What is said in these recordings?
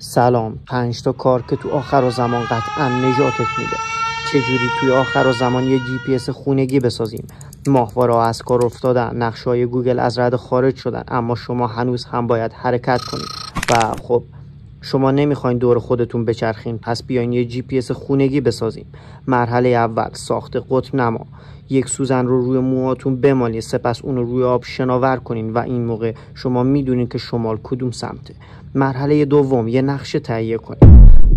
سلام. 5 تا کار که تو آخر زمان قطعا نجاتت میده. چجوری توی آخر زمان یه GPS خونگی بسازیم؟ ماهواره از کار افتادن، نقشه‌های گوگل از رده خارج شدن، اما شما هنوز هم باید حرکت کنید. و خب شما نمیخواین دور خودتون بچرخین، پس بیاین یه GPS خونگی بسازیم. مرحله اول ساخت قطب نما. یک سوزن رو روی موهاتون بمالید، سپس اون رو روی آب شناور کنین و این موقع شما میدونین که شمال کدوم سمته. مرحله دوم یه نقشه تهیه کنید.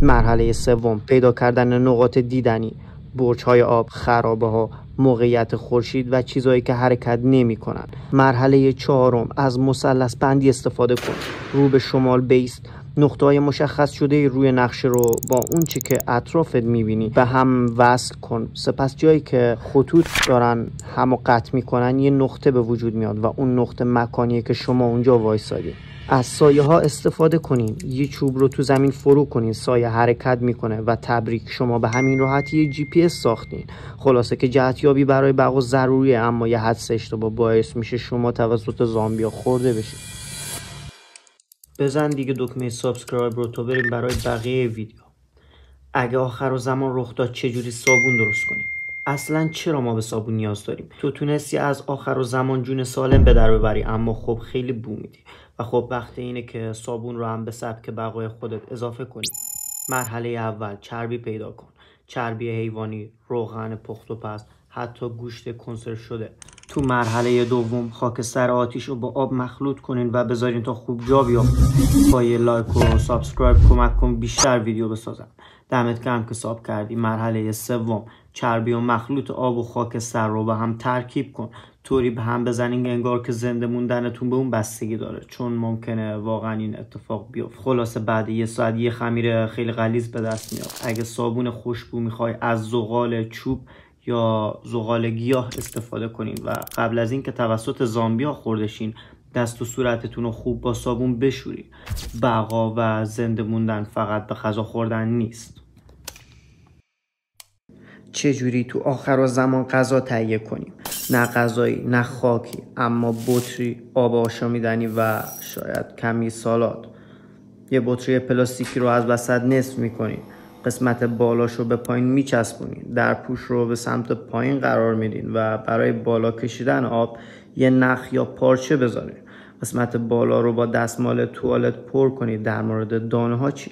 مرحله سوم پیدا کردن نقاط دیدنی، برج‌های آب، خرابه‌ها، موقعیت خورشید و چیزهایی که حرکت نمی‌کنن. مرحله چهارم از مثلث بندی استفاده کن. رو به شمال بیست. نقطه‌های مشخص شده روی نقشه رو با اون چی که اطرافت می‌بینی به هم وصل کن. سپس جایی که خطوط دارن همو قطع می‌کنن یه نقطه به وجود میاد و اون نقطه مکانیه که شما اونجا وایسادی. از سایه ها استفاده کنین. یه چوب رو تو زمین فرو کنین، سایه حرکت میکنه و تبریک، شما به همین راحتی یه GPS ساختین. خلاصه که جهتیابی برای بقا ضروریه، اما یه حدس اشتباه باعث میشه شما توسط زامبیا خورده بشید. بزن دیگه دکمه سابسکرایب رو تا بریم برای بقیه ویدیو. اگه آخر زمان رخ داد چجوری صابون درست کنیم؟ اصلا چرا ما به صابون نیاز داریم؟ تو تونستی از آخر زمان جون سالم به در ببری، اما خب خیلی بو میدی و خب وقت اینه که صابون رو هم به سبک بقای خودت اضافه کنی. مرحله اول چربی پیدا کن. چربی حیوانی، روغن پخت و پز، حتی گوشت کنسرو شده. تو مرحله دوم خاکستر آتیش رو با آب مخلوط کنین و بذارین تا خوب جا بیافته. با یه لایک و سابسکرایب کمک کن بیشتر ویدیو بسازم. دمت گرم که ساب کردی. مرحله سوم چربی و مخلوط آب و خاکستر رو به هم ترکیب کن، طوری به هم بزنین انگار که زنده موندنتون به اون بستگی داره، چون ممکنه واقعا این اتفاق بیفته. خلاصه بعد یه ساعت یه خمیر خیلی غلیظ به دست میاد. اگه صابون خوشبو میخوای از زغال چوب یا زغال گیاه استفاده کنین و قبل از اینکه توسط زامبیا خوردشین دست و صورتتون رو خوب با صابون بشورید. بقا و زنده موندن فقط به غذا خوردن نیست. چجوری تو آخر زمان غذا تهیه کنیم؟ نه غذایی، نه خاکی، اما بطری آب آشامیدنی و شاید کمی سالاد. یه بطری پلاستیکی رو از وسط نصف میکنین، قسمت بالاش رو به پایین میچسبونین، در پوش رو به سمت پایین قرار میدین و برای بالا کشیدن آب یه نخ یا پارچه بذارین. قسمت بالا رو با دستمال توالت پر کنید. در مورد دانه ها چی؟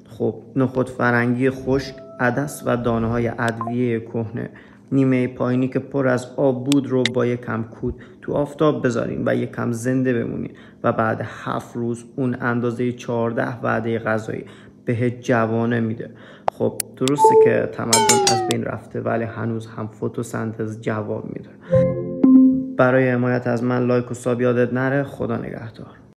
خب نخود فرنگی خشک، عدس و دانه های ادویه کهنه. نیمه پایینی که پر از آب بود رو با یکم کود تو آفتاب بذارین و یکم زنده بمونین و بعد 7 روز اون اندازه 14 وعده غذایی بهت جوانه میده. خب درسته که تمدن از بین رفته، ولی هنوز هم فتوسنتز جواب میده. برای حمایت از من لایک و ساب یادت نره. خدا نگهدار.